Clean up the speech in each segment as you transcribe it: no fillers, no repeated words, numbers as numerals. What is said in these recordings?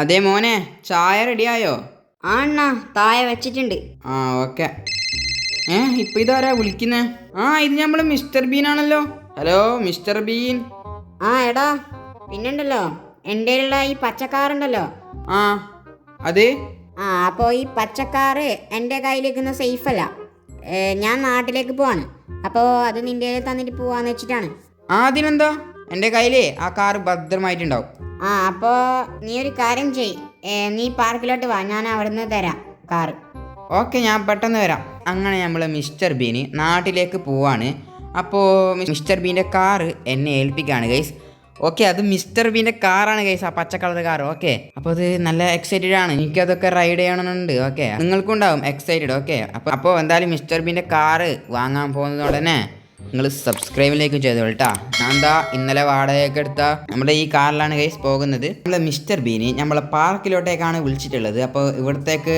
അതെ മോനെ, ചായ റെഡിയായോ? ആ അണ്ണാ, താഴെ വെച്ചിട്ടുണ്ട്. ആ ഓക്കെ. ഇപ്പൊ ഇതാരാ വിളിക്കുന്നേ? ഇത് നമ്മള് മിസ്റ്റർ ബീൻ ആണല്ലോ. Hello mister been. ആ എടാ, പിന്നുണ്ടല്ലോ എൻ്റെ ഈ പച്ചക്കാറുണ്ടല്ലോ. ആ അത് അപ്പോൾ ഈ പച്ചക്കാറ് എൻ്റെ കയ്യിലേക്കൊന്നും സേഫ് അല്ല. ഞാൻ നാട്ടിലേക്ക് പോവാണ്. അപ്പോൾ അത് നിൻ്റെ കയ്യിൽ തന്നിട്ട് പോവാന്ന് വെച്ചിട്ടാണ്. അതിനെന്താ, എൻ്റെ കയ്യിലേ ആ കാറ് ഭദ്രമായിട്ടുണ്ടാവും. അപ്പോൾ നീ ഒരു കാര്യം ചെയ്, നീ പാർക്കിലോട്ട് വാ, ഞാൻ അവിടുന്ന് തരാം കാറ്. ഓക്കെ, ഞാൻ പെട്ടെന്ന് വരാം. അങ്ങനെ നമ്മൾ മിസ്റ്റർ ബീന് നാട്ടിലേക്ക് പോവാണ്. അപ്പോൾ മിസ്റ്റർ ബീൻ്റെ കാറ് എന്നെ ഏൽപ്പിക്കുകയാണ് ഗൈസ്. ഓക്കെ, അത് മിസ്റ്റർ ബീൻ്റെ കാറാണ് ഗൈസ്, ആ പച്ച കളർ കാർ. ഓക്കെ, അപ്പോൾ അത് നല്ല എക്സൈറ്റഡ് ആണ്, എനിക്കതൊക്കെ റൈഡ് ചെയ്യണമെന്നുണ്ട്. ഓക്കെ, നിങ്ങൾക്കും ഉണ്ടാവും എക്സൈറ്റഡ്. ഓക്കെ, അപ്പോൾ എന്തായാലും മിസ്റ്റർ ബീൻ്റെ കാറ് വാങ്ങാൻ പോകുന്നതോടെ തന്നെ നിങ്ങൾ സബ്സ്ക്രൈബിലേക്ക് ചെയ്തോളൂ കേട്ടോ. ഞാൻ എന്താ ഇന്നലെ വാടകയൊക്കെ എടുത്ത നമ്മുടെ ഈ കാറിലാണ് ഗൈസ് പോകുന്നത്. നമ്മൾ മിസ്റ്റർ ബീന് നമ്മളെ പാർക്കിലോട്ടേക്കാണ് വിളിച്ചിട്ടുള്ളത്. അപ്പോൾ ഇവിടത്തേക്ക്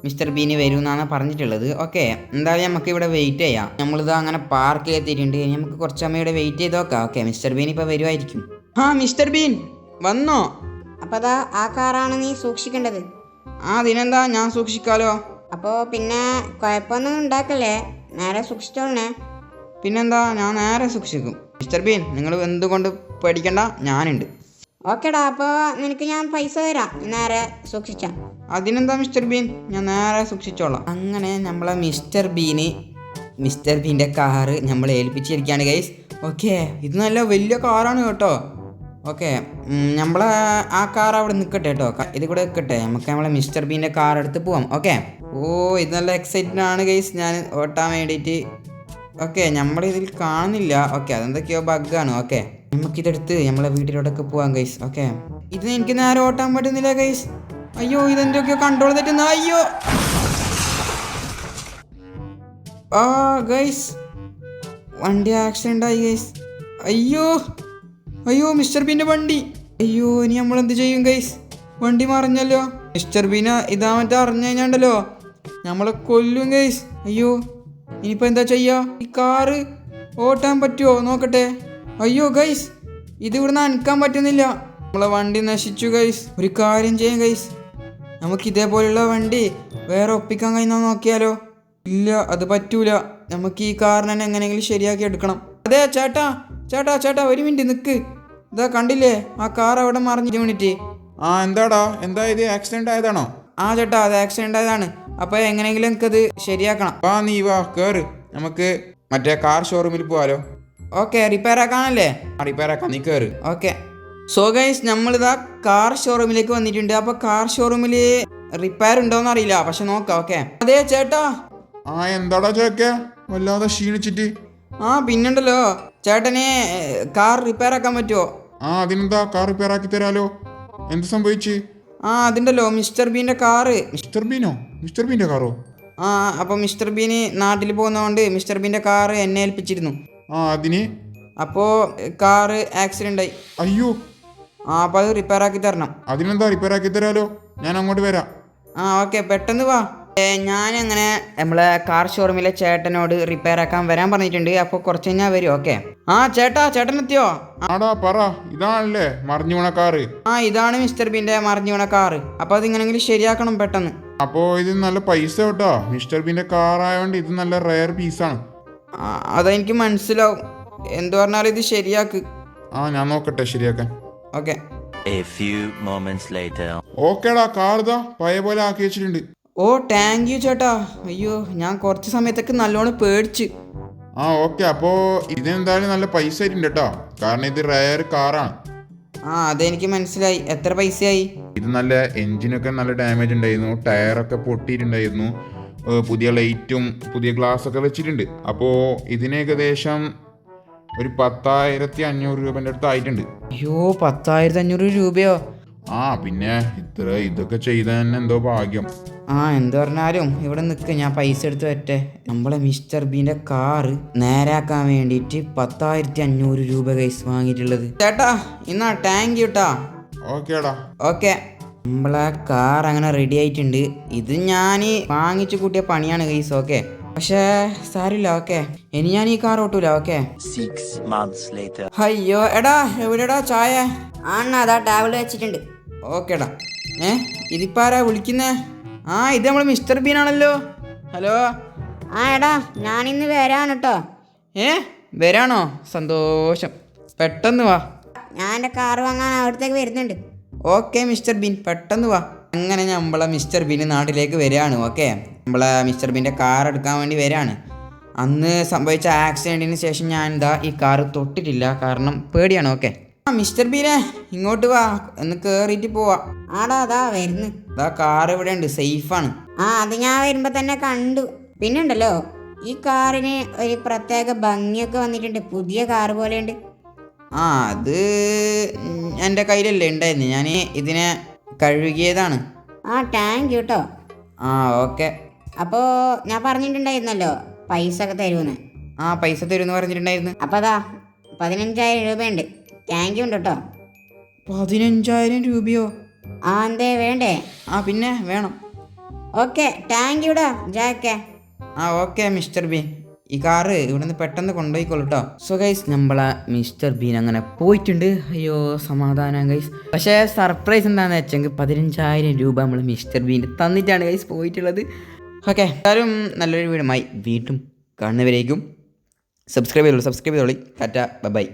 മിസ്റ്റർ ബീന് വരും എന്നാണ് പറഞ്ഞിട്ടുള്ളത്. ഓക്കെ, എന്തായാലും നമുക്ക് ഇവിടെ വെയിറ്റ് ചെയ്യാം. നമ്മളിത് അങ്ങനെ പാർക്കിൽ എത്തിയിട്ടുണ്ട്. നമുക്ക് കുറച്ച് സമയം ഇവിടെ വെയിറ്റ് ചെയ്ത് നോക്കാം. ഓക്കെ, മിസ്റ്റർ ബീൻ ഇപ്പോൾ വരുമായിരിക്കും. മിസ്റ്റർ ബീൻ വന്നോ? അപ്പോൾ അതാ ആ കാറാണ് നീ സൂക്ഷിക്കേണ്ടത്. അതിനെന്താ, ഞാൻ സൂക്ഷിക്കാലോ. അപ്പോൾ പിന്നെ കുഴപ്പമൊന്നും ഉണ്ടാക്കല്ലേ, നേരെ സൂക്ഷിച്ചോളണേ. പിന്നെന്താ, ഞാൻ നേരെ സൂക്ഷിക്കും. മിസ്റ്റർ ബീൻ, നിങ്ങൾ എന്തുകൊണ്ട് പേടിക്കണ്ട, ഞാനുണ്ട്. ഓക്കെടാ, അപ്പോൾ നിനക്ക് ഞാൻ പൈസ തരാം, നേരെ സൂക്ഷിച്ചാൽ. അതിനെന്താ മിസ്റ്റർ ബീൻ, ഞാൻ നേരെ സൂക്ഷിച്ചോളാം. അങ്ങനെ നമ്മളെ മിസ്റ്റർ ബീൻ്റെ കാറ് നമ്മൾ ഏൽപ്പിച്ചിരിക്കുകയാണ് ഗൈസ്. ഓക്കെ, ഇത് നല്ല വലിയ കാറാണ് കേട്ടോ. ഓക്കെ, നമ്മളെ ആ കാർ അവിടെ നിൽക്കട്ടെ കേട്ടോ, ഇത് കൂടെ നിൽക്കട്ടെ. നമുക്ക് നമ്മളെ മിസ്റ്റർ ബീൻ്റെ കാർ എടുത്ത് പോവാം. ഓക്കെ, ഇത് നല്ല എക്സൈറ്റഡ് ആണ് ഗൈസ് ഞാൻ ഓട്ടാൻ വേണ്ടിയിട്ട്. ഓക്കെ, നമ്മളിതിൽ കാണുന്നില്ല. ഓക്കെ, അതെന്തൊക്കെയോ ബഗ്ഗാണ്. ഓക്കെ, നമുക്കിതെടുത്ത് നമ്മളെ വീട്ടിലോട്ടൊക്കെ പോവാം ഗൈസ്. ഓക്കെ, ഇത് എനിക്ക് നേരെ ഓട്ടാൻ പറ്റുന്നില്ല ഗൈസ്. അയ്യോ, ഇതെന്തൊക്കെയോ കൺട്രോൾ തെറ്റുന്ന. അയ്യോ ഗൈസ്, വണ്ടി ആക്സിഡൻ്റ് ആയി ഗൈസ്. അയ്യോ മിസ്റ്റർ ബീൻ്റെ വണ്ടി. അയ്യോ, ഇനി നമ്മളെന്ത് ചെയ്യും ഗൈസ്? വണ്ടി മറിഞ്ഞല്ലോ. മിസ്റ്റർ ബീന ഇതാ മറ്റേ അറിഞ്ഞു കഴിഞ്ഞാണ്ടല്ലോ നമ്മളെ കൊല്ലും ഗൈസ്. അയ്യോ, ഇനിയിപ്പോൾ എന്താ ചെയ്യുക? ഈ കാറ് ഓട്ടാൻ പറ്റുമോ നോക്കട്ടെ. അയ്യോ ഗൈസ്, ഇത് ഇവിടുന്ന് അനക്കാൻ പറ്റുന്നില്ല. നമ്മളെ വണ്ടി നശിച്ചു ഗൈസ്. ഒരു കാര്യം ചെയ്യാം ഗൈസ്, നമുക്ക് ഇതേപോലെയുള്ള വണ്ടി വേറെ ഒപ്പിക്കാൻ കഴിയുന്ന നോക്കിയാലോ? ഇല്ല, അത് പറ്റൂല. നമുക്ക് ഈ കാറിനെ തന്നെ എങ്ങനെയെങ്കിലും ശരിയാക്കി എടുക്കണം. അതെ ചേട്ടാ, ഒരു മിനിറ്റ് നിൽക്ക്. ഇതാ കണ്ടില്ലേ, ആ കാർ അവിടെ മറിഞ്ഞിട്ട് വീണിട്ട്. എന്താടാ, എന്താ ഇത് ആക്സിഡന്റ് ആയതാണോ? ചേട്ടാ, അത് ആക്സിഡന്റ് ആയതാണ്. അപ്പോൾ എങ്ങനെയെങ്കിലും എനിക്കത് ശരിയാക്കണം. നീ വാ, കേറ്, നമുക്ക് മറ്റേ കാർ ഷോറൂമിൽ പോവാലോ. Okay, repair ആക്കാനല്ലേ? റിപ്പയർ ആക്കാം, നീ കേറ്. ഓക്കെ, സോ ഗൈസ്, നമ്മളിതാ കാർ ഷോറൂമിലേക്ക് വന്നിട്ടുണ്ട്. അപ്പോൾ കാർ ഷോറൂമിൽ റിപ്പയർ ഉണ്ടോയെന്ന് അറിയില്ല, പക്ഷെ നോക്കാം. ഓക്കെ, അതെ ചേട്ടാ. എന്താടാ ചേക്ക, വല്ലാതെ ക്ഷീണിച്ചിട്ട്? പിന്നുണ്ടല്ലോ, ചേട്ടനെ കാർ റിപ്പയർ ആക്കാൻ പറ്റുമോ? അതിനെന്താ, കാർ റിപ്പയർ ആക്കി തരാലോ. എന്ത് സംഭവിച്ച്? അതുണ്ടല്ലോ മിസ്റ്റർ ബീൻ്റെ കാറ്. മിസ്റ്റർ ബീനോ? മിസ്റ്റർ ബീൻ്റെ കാറോ? അപ്പോൾ മിസ്റ്റർ ബീന് നാട്ടിൽ പോകുന്നതുകൊണ്ട് മിസ്റ്റർ ബീൻ്റെ കാറ് എന്നെ ഏൽപ്പിച്ചിരുന്നു. അതിന്? അപ്പോൾ കാറ് ആക്സിഡൻ്റ് ആയി. അയ്യോ. അപ്പോൾ അത് റിപ്പയർ ആക്കി തരണം. അതിനെന്താ, റിപ്പയർ ആക്കി തരാലോ, ഞാൻ അങ്ങോട്ട് വരാം. ഓക്കെ, പെട്ടെന്ന് വാ. ഞാനങ്ങനെ നമ്മളെ കാർ ഷോറൂമിലെ ചേട്ടനോട് റിപ്പയർ ആക്കാൻ വരാൻ പറഞ്ഞിട്ടുണ്ട്. അപ്പോൾ കുറച്ച് കഴിഞ്ഞാൽ വരും. ഓക്കെ, ചേട്ടനെത്തിയോ? പറ, ഇതാണല്ലേ മറിഞ്ഞു വീണ കാറ്? ഇതാണ് മിസ്റ്റർ ബീൻ്റെ മറിഞ്ഞു വീണ കാറ്. അപ്പോൾ അതിങ്ങനെങ്കിലും ശരിയാക്കണം പെട്ടെന്ന്. അപ്പോൾ ഇത് നല്ല പൈസ കേട്ടോ, മിസ്റ്റർ ബീൻ്റെ കാറായതുകൊണ്ട് ഇത് നല്ല റെയർ പീസാണ്. അതെനിക്ക് മനസ്സിലാവും. എന്ത് പറഞ്ഞാലും ഇത് ശരിയാക്ക്. ഞാൻ നോക്കട്ടെ ശരിയാക്കാൻ. ഓക്കെ. ഓക്കേടാ, കാർ ഇതാ പഴയ പോലെ ആക്കി വെച്ചിട്ടുണ്ട്. താങ്ക് യു ചേട്ടാ. അയ്യോ, ഞാൻ കുറച്ച് സമയത്തൊക്കെ നല്ലോണം പേടിച്ച്. ഓക്കെ, അപ്പോൾ ഇതെന്തായാലും നല്ല പൈസ ആയിട്ടുണ്ട് കേട്ടോ, കാരണം ഇത് റയർ കാറാണ്. അതെനിക്ക് മനസ്സിലായി. എത്ര പൈസയായി? ഇത് നല്ല എൻജിനൊക്കെ നല്ല ഡാമേജ് ഉണ്ടായിരുന്നു, ടയറൊക്കെ പൊട്ടിയിട്ടുണ്ടായിരുന്നു, പുതിയ ലൈറ്റും പുതിയ ഗ്ലാസ് ഒക്കെ വെച്ചിട്ടുണ്ട്. അപ്പോൾ ഇതിന് ഏകദേശം ഒരു 10,500 രൂപേൻ്റെ അടുത്ത് ആയിട്ടുണ്ട്. അയ്യോ, 10,500 രൂപയോ? പിന്നെ ഇതൊക്കെ ചെയ്ത തന്നെ എന്തോ ഭാഗ്യം. എന്ത് പറഞ്ഞാലും ഇവിടെ നിൽക്കുക, ഞാൻ പൈസ എടുത്ത് വരട്ടെ. നമ്മളെ മിസ്റ്റർ ബീൻ്റെ കാറ് നേരാക്കാൻ വേണ്ടിയിട്ട് 10,500 രൂപ കൈസ് വാങ്ങിയിട്ടുള്ളത്. ചേട്ടാ, താങ്ക് യു ട്ടാ. ഓക്കേടാ. ഓക്കെ, നമ്മളെ കാർ അങ്ങനെ റെഡി ആയിട്ടുണ്ട്. ഇത് ഞാൻ വാങ്ങിച്ചു കൂട്ടിയ പണിയാണ് കൈസ്. ഓക്കെ, പക്ഷേ സാരില്ല. ഓക്കെ, ഇനി ഞാൻ ഈ കാർ ഓട്ടൂല. ഓക്കെ. months later. അയ്യോ, എടാ എവിടെടാ ചായ? അതാ ടേബിൾ വെച്ചിട്ടുണ്ട്. ഓക്കേടാ. ഇതിപ്പാരാ വിളിക്കുന്നേ? ആ ഇത് നമ്മൾ മിസ്റ്റർ ബീൻ ആണല്ലോ. ഹലോ. ആ എടാ ഞാനിന്ന് വരാണ് കേട്ടോ. വരാണോ? സന്തോഷം. പെട്ടെന്ന് വാ. ഞാൻ എൻ്റെ കാറ് വാങ്ങാൻ അവിടത്തേക്ക് വരുന്നുണ്ട്. ഓക്കെ മിസ്റ്റർ ബീൻ, പെട്ടെന്ന് വാ. അങ്ങനെ നമ്മളെ മിസ്റ്റർ ബീൻ നാട്ടിലേക്ക് വരികയാണ്. ഓക്കെ, നമ്മളെ മിസ്റ്റർ ബീൻ്റെ കാർ എടുക്കാൻ വേണ്ടി വരികയാണ്. അന്ന് സംഭവിച്ച ആക്സിഡൻറ്റിന് ശേഷം ഞാൻ ഈ കാറ് തൊട്ടിട്ടില്ല, കാരണം പേടിയാണ്. ഓക്കെ മിസ്റ്റർ ബീനെ ഇങ്ങോട്ട് വാ, ഒന്ന് കയറിയിട്ട് പോവാ. ആടാ അതാ വരുന്നു. കാർ ഇവിടെ ഉണ്ട്, സേഫാണ്. അത് ഞാൻ വരുമ്പോൾ തന്നെ കണ്ടു. പിന്നെ ഉണ്ടല്ലോ ഈ കാറിന് ഒരു പ്രത്യേക ഭംഗിയൊക്കെ വന്നിട്ടുണ്ട്, പുതിയ കാറ് പോലെയുണ്ട്. അത് എൻ്റെ കയ്യിലല്ലേ ഉണ്ടായിരുന്നു, ഞാൻ ഇതിനെ കഴുകിയതാണ്. താങ്ക് യു കേട്ടോ. ഓക്കെ. അപ്പോൾ ഞാൻ പറഞ്ഞിട്ടുണ്ടായിരുന്നല്ലോ പൈസ ഒക്കെ തരുമെന്ന്. പൈസ തരുമെന്ന് പറഞ്ഞിട്ടുണ്ടായിരുന്നു. അപ്പോൾ അതാ 15,000 രൂപയുണ്ട്. താങ്ക് യു ഉണ്ട് കേട്ടോ. 15,000 രൂപയോ? എന്തേ വേണ്ടേ? പിന്നെ വേണം. ഓക്കെ താങ്ക് യുടാ ജാക്കെ. ഓക്കെ മിസ്റ്റർ ബീൻ, ഈ കാറ് ഇവിടെ നിന്ന് പെട്ടെന്ന് കൊണ്ടുപോയിക്കോളൂ കേട്ടോ. സോ ഗൈസ്, നമ്മളെ മിസ്റ്റർ ബീൻ അങ്ങനെ പോയിട്ടുണ്ട്. അയ്യോ സമാധാനം ഗൈസ്. പക്ഷേ സർപ്രൈസ് എന്താണെന്ന് വെച്ചെങ്കിൽ 15,000 രൂപ നമ്മൾ മിസ്റ്റർ ബീൻ തന്നിട്ടാണ് ഗൈസ് പോയിട്ടുള്ളത്. ഓക്കെ, എല്ലാവരും നല്ലൊരു വീടുമായി വീണ്ടും കാണുന്നവരേക്കും സബ്സ്ക്രൈബ് ചെയ്തോളി. Tata by.